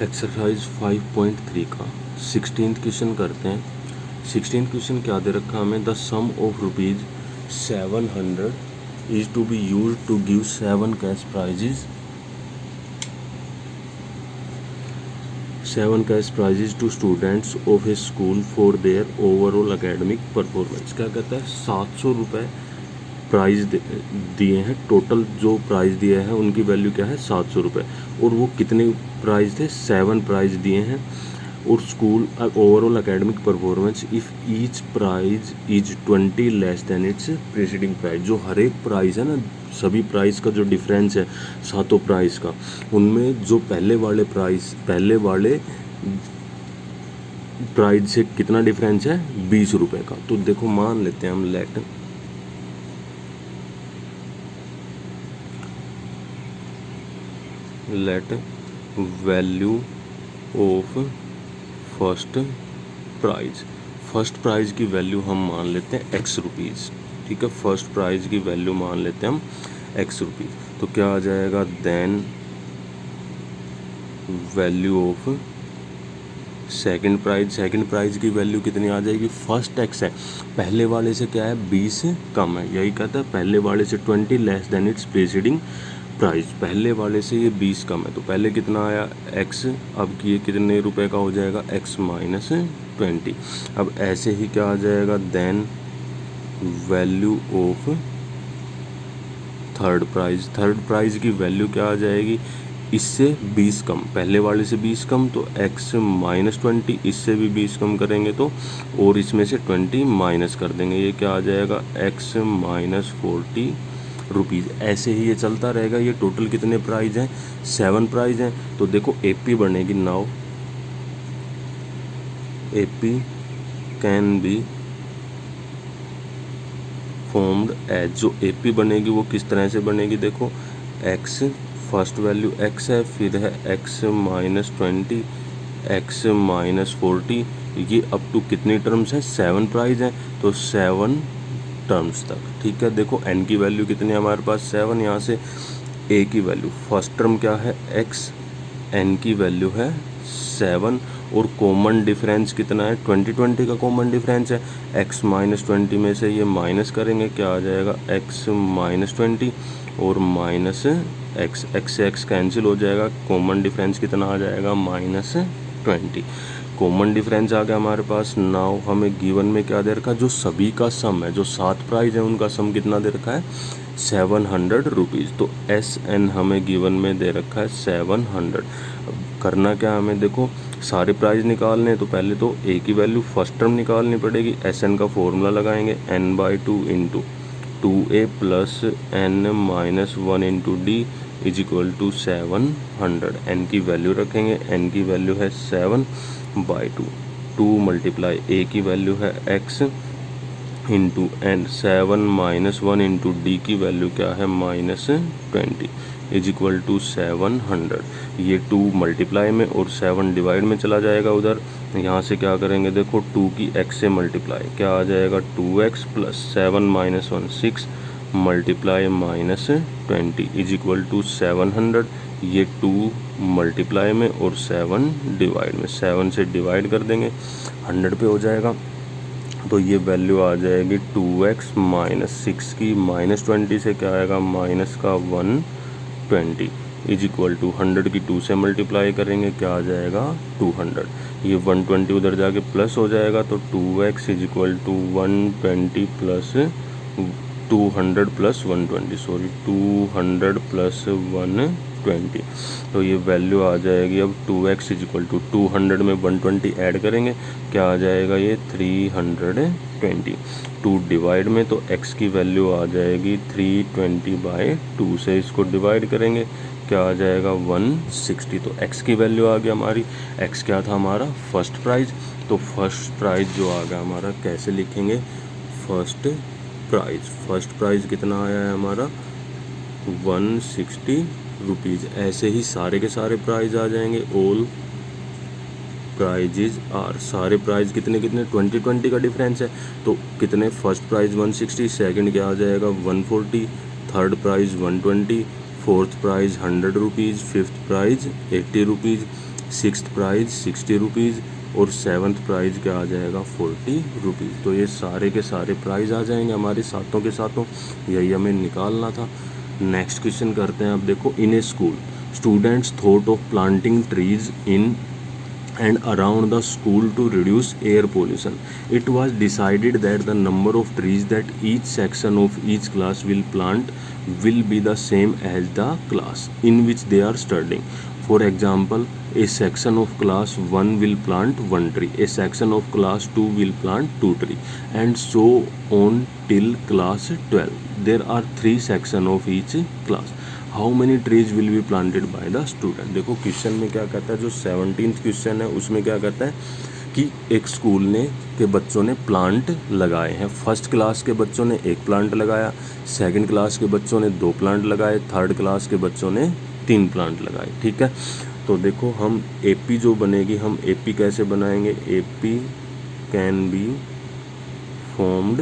Exercise 5.3 का 16th question करते हैं। 16th क्वेश्चन क्या दे रखा हमें, the sum of rupees 700 is to be used to give 7 cash prizes to students of a school for their overall academic performance. क्या कहता है, 700 रुपये प्राइज़ दिए हैं, टोटल जो प्राइज़ दिया है उनकी वैल्यू क्या है 700 रुपये, और वो कितने प्राइज़ थे, 7 प्राइज़ दिए हैं। और school overall academic performance if each prize is 20 less than its preceding prize. जो हर एक प्राइज़ है ना, सभी प्राइस का जो डिफरेंस है सातों प्राइस का, उनमें जो पहले वाले प्राइज से कितना डिफरेंस है, 20 रुपये का। तो देखो मान लेते हैं हम, let value of first prize की वैल्यू हम मान लेते हैं x रुपीज़। ठीक है, फर्स्ट प्राइज की वैल्यू मान लेते हैं हम x रुपीज़। तो क्या आ जाएगा, then value of second prize की वैल्यू कितनी आ जाएगी, फर्स्ट x है, पहले वाले से क्या है 20 कम है, यही कहता है पहले वाले से 20 less than its preceding price. पहले वाले से ये 20 कम है, तो पहले कितना आया x, अब ये कितने रुपए का हो जाएगा, x माइनस 20। अब ऐसे ही क्या आ जाएगा, then value of third prize की वैल्यू क्या आ जाएगी, इससे 20 कम, पहले वाले से 20 कम, तो x माइनस 20, इससे भी 20 कम करेंगे तो, और इसमें से 20 माइनस कर देंगे, ये क्या आ जाएगा, x माइनस 40 रुपीज़। ऐसे ही ये चलता रहेगा। ये टोटल कितने प्राइज हैं, 7 प्राइज हैं। तो देखो AP बनेगी, now AP can be formed as, जो AP बनेगी वो किस तरह से बनेगी, देखो x, फर्स्ट वैल्यू x है, फिर है x माइनस 20, x माइनस 40, ये अप टू कितनी टर्म्स हैं, 7 प्राइज हैं, तो 7 टर्म्स तक। ठीक है, देखो n की वैल्यू कितनी है हमारे पास, 7, यहाँ से a की वैल्यू, फर्स्ट टर्म क्या है x, n की वैल्यू है 7, और कॉमन डिफरेंस कितना है, 20 का कॉमन डिफरेंस है, x माइनस 20 में से ये माइनस करेंगे, क्या आ जाएगा, x माइनस 20 और माइनस x से x कैंसिल हो जाएगा, कॉमन डिफरेंस कितना आ जाएगा, माइनस 20। कॉमन डिफरेंस आ गया हमारे पास। नाउ हमें गिवन में क्या दे रखा है, जो सभी का सम है, जो 7 प्राइज है उनका सम कितना दे रखा है, 700 रुपीज़। तो SN हमें गिवन में दे रखा है 700। अब करना क्या हमें, देखो सारे प्राइज निकालने हैं, तो पहले तो A की वैल्यू फर्स्ट टर्म निकालनी पड़ेगी, SN का फॉर्मूला लगाएंगे, n/2 into 2A plus n minus 1 into D is equal to 700। n की वैल्यू रखेंगे, n की वैल्यू है 7/2, 2 मल्टीप्लाई A की वैल्यू है x into n, 7 minus 1 into D की वैल्यू क्या है, माइनस 20 इज इक्वल टू 700। ये 2 मल्टीप्लाई में और 7 डिवाइड में चला जाएगा उधर, यहाँ से क्या करेंगे, देखो 2 की x से मल्टीप्लाई, क्या आ जाएगा, 2x plus 7 minus 1 6 multiply minus 20 is equal to 700। ये 2 मल्टीप्लाई में और 7 डिवाइड में, 7 से डिवाइड कर देंगे, 100 पे हो जाएगा। तो ये वैल्यू आ जाएगी 2x माइनस 6 की माइनस 20 से क्या आएगा, माइनस का 120 इज इक्वल टू 100 की 2 से मल्टीप्लाई करेंगे, क्या आ जाएगा, 200। ये 120 उधर जाके प्लस हो जाएगा, तो 2x is equal to 120 plus 200 plus 120, sorry 200 plus 120। तो ये वैल्यू आ जाएगी, अब 2x इज इक्वल टू 200 में 120 ऐड करेंगे, क्या आ जाएगा, ये 320। 2 डिवाइड में, तो x की वैल्यू आ जाएगी 320/2 से इसको डिवाइड करेंगे, क्या आ जाएगा, 160। तो x की वैल्यू आ गया हमारी, x क्या था हमारा, फर्स्ट प्राइज। तो फर्स्ट प्राइज जो आ गया हमारा, कैसे लिखेंगे, फर्स्ट प्राइज कितना आया है हमारा, 160 रुपीज़। ऐसे ही सारे के सारे प्राइज आ जाएंगे, ऑल प्राइजेज आर, सारे प्राइज कितने 20 का डिफरेंस है, तो कितने, फर्स्ट प्राइज 160, सेकंड क्या आ जाएगा 140, third prize 120, fourth prize 100 rupees, fifth prize 80 rupees, sixth prize 60 rupees और सेवन्थ प्राइज़ क्या आ जाएगा 40 रुपीज़। तो ये सारे के सारे प्राइज़ आ जाएंगे हमारे सातों के सातों, यही हमें निकालना था। नेक्स्ट क्वेश्चन करते हैं। अब देखो, in a school students thought of planting trees in and around the school to reduce air pollution. It was decided that the number of trees that each section of each class will plant will be the same as the class in which they are studying. For example, a section of class 1 will plant 1 tree, a section of class 2 will plant 2 tree, and so on till class 12. There are 3 sections of each class. How many trees will be planted by the student. देखो question में क्या कहता है, जो 17th question है उसमें क्या कहता है कि एक स्कूल के बच्चों ने प्लांट लगाए हैं। फर्स्ट क्लास के बच्चों ने 1 प्लांट लगाया, सेकंड क्लास के बच्चों ने 2 प्लांट लगाए, थर्ड क्लास के बच्चों ने 3 प्लांट लगाए। ठीक है, तो देखो हम एपी जो बनेगी, हम एपी कैसे बनाएंगे, AP can be formed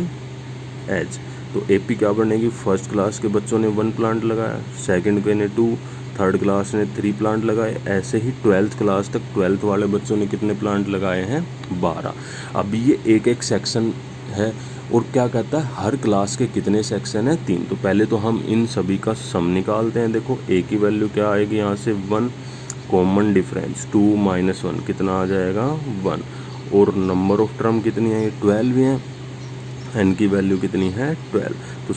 as, तो एपी क्या बनेगी, फर्स्ट क्लास के बच्चों ने 1 प्लांट लगाया, सेकंड के ने 2, थर्ड क्लास ने 3 प्लांट लगाए, ऐसे ही 12th क्लास तक 12th वाले बच्चों ने कितने प्लांट लगाए हैं, 12। अब ये एक एक सेक्शन है और क्या कहता है हर क्लास के कितने सेक्शन हैं, 3। तो पहले तो हम इन सभी का सम निकालते हैं। देखो ए की वैल्यू क्या आएगी, यहाँ से 1 कॉमन डिफरेंस 2 - 1 कितना आ जाएगा 1, और नंबर ऑफ टर्म कितनी है, 12 हैं, एन की वैल्यू कितनी है 12। तो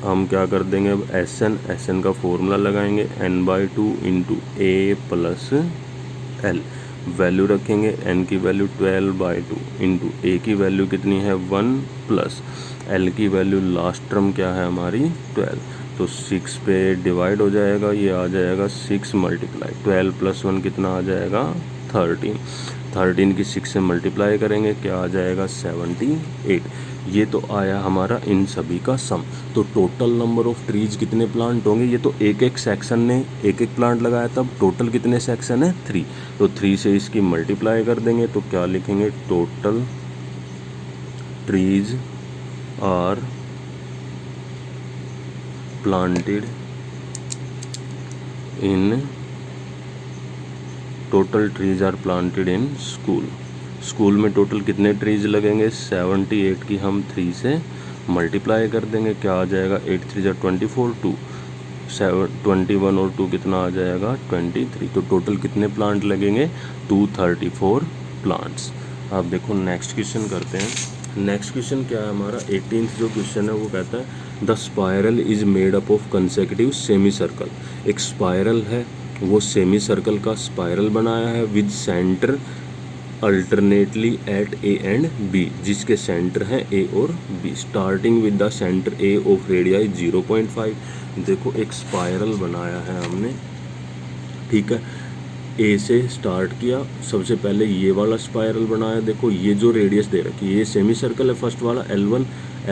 हम क्या कर देंगे, अब एस एन का फॉर्मूला लगाएंगे, n/2 इंटू ए प्लस एल, वैल्यू रखेंगे, एन की वैल्यू 12/2 इंटू ए की वैल्यू कितनी है 1 प्लस एल की वैल्यू लास्ट टर्म क्या है हमारी 12, तो 6 पे डिवाइड हो जाएगा, ये आ जाएगा 6 मल्टीप्लाई 12 + 1 कितना आ जाएगा 13 की 6 से मल्टीप्लाई करेंगे क्या आ जाएगा 78। ये तो आया हमारा इन सभी का सम। तो टोटल नंबर ऑफ ट्रीज कितने प्लांट होंगे, ये तो एक एक सेक्शन ने एक एक प्लांट लगाया, तब टोटल कितने सेक्शन है 3, तो 3 से इसकी मल्टीप्लाई कर देंगे, तो क्या लिखेंगे, total trees are planted in school में टोटल कितने ट्रीज लगेंगे 78 की हम 3 से मल्टीप्लाई कर देंगे, क्या आ जाएगा 8 3 = 24, 21 और 2 कितना आ जाएगा 23। तो टोटल कितने प्लांट लगेंगे 234 प्लांट्स। अब देखो नेक्स्ट क्वेश्चन करते हैं। नेक्स्ट क्वेश्चन क्या है हमारा 18th जो क्वेश्चन है वो कहता है the spiral is made up of consecutive semi circle. एक स्पायरल है, वो सेमी सर्कल का स्पायरल बनाया है with centre alternately at A and B, जिसके सेंटर हैं ए और बी, starting with the centre A of radii 0.5। देखो एक स्पायरल बनाया है हमने, ठीक है, ए से स्टार्ट किया, सबसे पहले ये वाला स्पायरल बनाया। देखो ये जो रेडियस दे रखी है, ये सेमी सर्कल है फर्स्ट वाला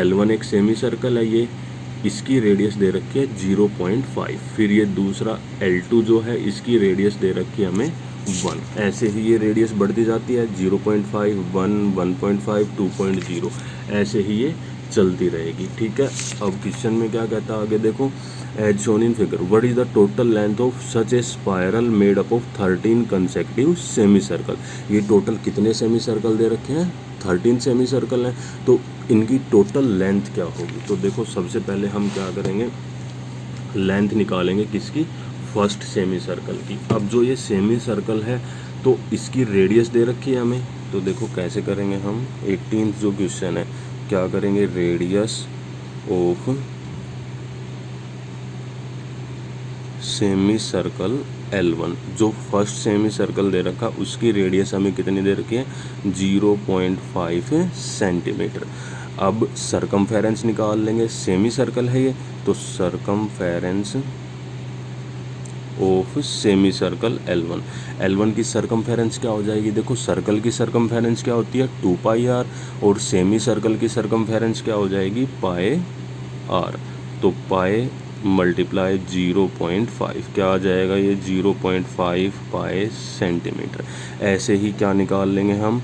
L1 एक सेमी सर्कल है, ये इसकी रेडियस दे रखी है 0.5। फिर ये दूसरा L2 जो है इसकी रेडियस दे रखी है हमें 1। ऐसे ही ये रेडियस बढ़ती जाती है 0.5 1 1.5 2.0, ऐसे ही ये चलती रहेगी। ठीक है, अब क्वेश्चन में क्या कहता है आगे देखो, as shown in figure what is the total length of such a spiral made up of 13 consecutive semi circle. ये टोटल कितने सेमी सर्कल दे रखे हैं 13 सेमी सर्कल हैं, तो इनकी टोटल लेंथ क्या होगी। तो देखो सबसे पहले हम क्या करेंगे, लेंथ निकालेंगे किसकी, फर्स्ट सेमी सर्कल की। अब जो ये सेमी सर्कल है तो इसकी रेडियस दे रखी है हमें, तो देखो कैसे करेंगे हम, 18th जो क्वेश्चन है क्या करेंगे, radius of semi circle L1, जो फर्स्ट सेमी सर्कल दे रखा उसकी रेडियस हमें कितनी दे रखी है 0.5 सेंटीमीटर। अब सरकमफेरेंस निकाल लेंगे, सेमी सर्कल है ये, तो circumference of semi circle L1 की सरकमफेरेंस क्या हो जाएगी, देखो सर्कल की सरकमफेरेंस क्या होती है 2πr, और सेमी सर्कल की सरकमफेरेंस क्या हो जाएगी πr, तो पाई मल्टीप्लाई 0.5 क्या आ जाएगा ये 0.5 पाई सेंटीमीटर। ऐसे ही क्या निकाल लेंगे हम,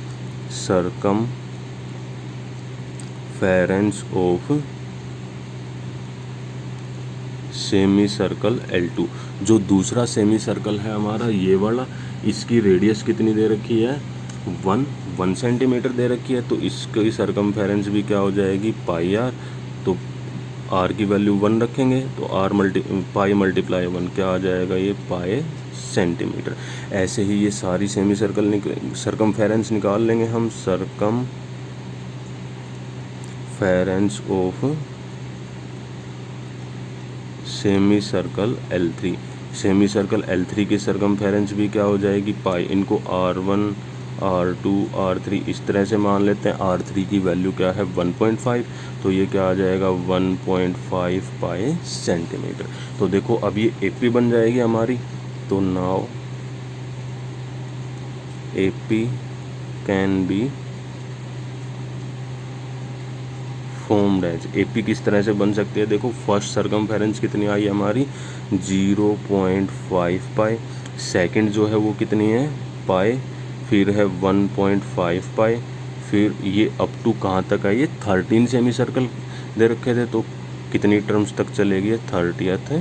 circumference of semi circle L2, जो दूसरा सेमी सर्कल है हमारा ये वाला, इसकी रेडियस कितनी दे रखी है, 1 सेंटीमीटर दे रखी है, तो इसकी सरकमफेरेंस भी क्या हो जाएगी, पाई आर। तो आर की वैल्यू 1 रखेंगे तो पाई मल्टीप्लाई 1 क्या आ जाएगा, ये पाई सेंटीमीटर। ऐसे ही ये सारी सेमी सर्कल सरकमफेरेंस निकाल लेंगे हम। Circumference of semi circle L3, semi circle L3 की सरकमफेरेंस भी क्या हो जाएगी, पाई। इनको R1 R2 R3 इस तरह से मान लेते हैं। R3 की वैल्यू क्या है, 1.5, तो ये क्या आ जाएगा, 1.5 पाई सेंटीमीटर। तो देखो अब ये AP बन जाएगी हमारी। तो now AP can be formed as, AP किस तरह से बन सकती है, देखो फर्स्ट सरकमफेरेंस कितनी आई हमारी, 0.5 पाई। सेकंड जो है वो कितनी है, पाई, फिर है 1.5 पाई, फिर ये अप टू कहाँ तक है, ये 13 सेमी सर्कल दे रखे थे, तो कितनी टर्म्स तक चलेगी, 30th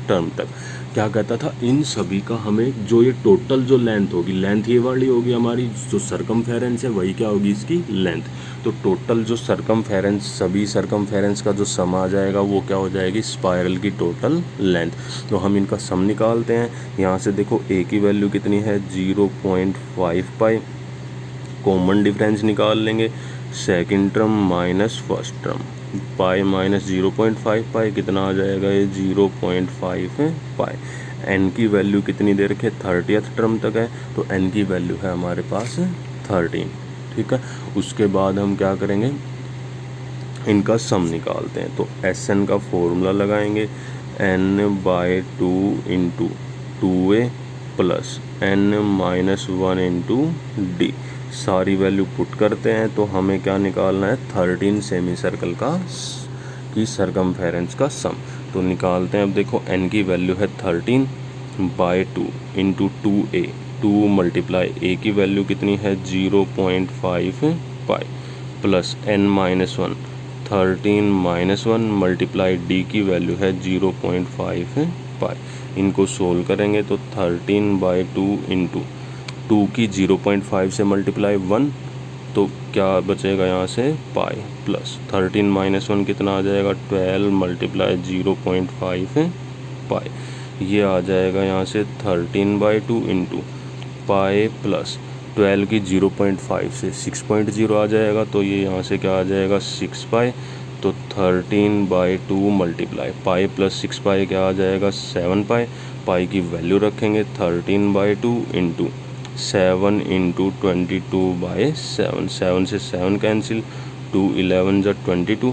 टर्म तक। क्या कहता था, इन सभी का हमें जो ये टोटल जो लेंथ होगी, लेंथ ये वाली होगी हमारी, जो सरकमफेरेंस है वही क्या होगी, इसकी लेंथ। तो टोटल जो सरकमफेरेंस, सभी सरकमफेरेंस का जो सम आ जाएगा वो क्या हो जाएगी, स्पाइरल की टोटल लेंथ। तो हम इनका सम निकालते हैं। यहाँ से देखो ए की वैल्यू कितनी है, 0.5 पाई, कॉमन डिफरेंस निकाल लेंगे, second term minus first term, pi minus 0.5 पाई कितना आ जाएगा, ये 0.5 पाई। एन की वैल्यू कितनी दे रखी है, 30th टर्म तक है, तो एन की वैल्यू है हमारे पास 13, ठीक है। उसके बाद हम क्या करेंगे, इनका सम निकालते हैं। तो एस एन का फॉर्मूला लगाएंगे, n/2 into 2a plus n-1 into D. सारी वैल्यू पुट करते हैं तो हमें क्या निकालना है, 13 सेमी सर्कल की सरकमफेरेंस का सम। तो निकालते हैं। अब देखो n की वैल्यू है 13/2 इंटू 2a, 2 मल्टीप्लाई a की वैल्यू कितनी है 0.5 pi plus n-1, 13-1 multiply d की वैल्यू है 0.5 पाई। इनको सोल्व करेंगे तो 13/2 इंटू 2 की 0.5 से मल्टीप्लाई 1, तो क्या बचेगा यहाँ से पाई, प्लस 13-1 कितना आ जाएगा, 12 मल्टीप्लाई 0.5 पाई। ये आ जाएगा यहाँ से 13/2 इंटू पाई प्लस 12 की 0.5 से 6.0 आ जाएगा, तो ये यहाँ से क्या आ जाएगा 6 पाई। तो 13/2 मल्टीप्लाई पाई प्लस 6 पाई क्या आ जाएगा 7 पाई। पाई की वैल्यू रखेंगे 13/2 इंटू 7 इंटू 22/7, 7 से 7 कैंसिल, 2 11 जा 22,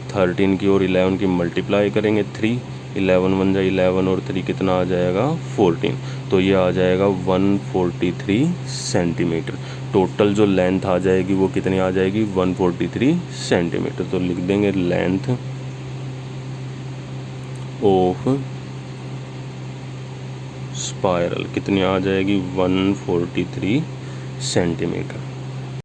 13 की और 11 की मल्टीप्लाई करेंगे 3, 11 1 जा 11 और 3 कितना आ जाएगा 14, तो ये आ जाएगा 143 सेंटीमीटर। टोटल जो लेंथ आ जाएगी वो कितनी आ जाएगी 143 सेंटीमीटर। तो लिख देंगे लेंथ ऑफ स्पाइरल कितनी आ जाएगी 143 सेंटीमीटर।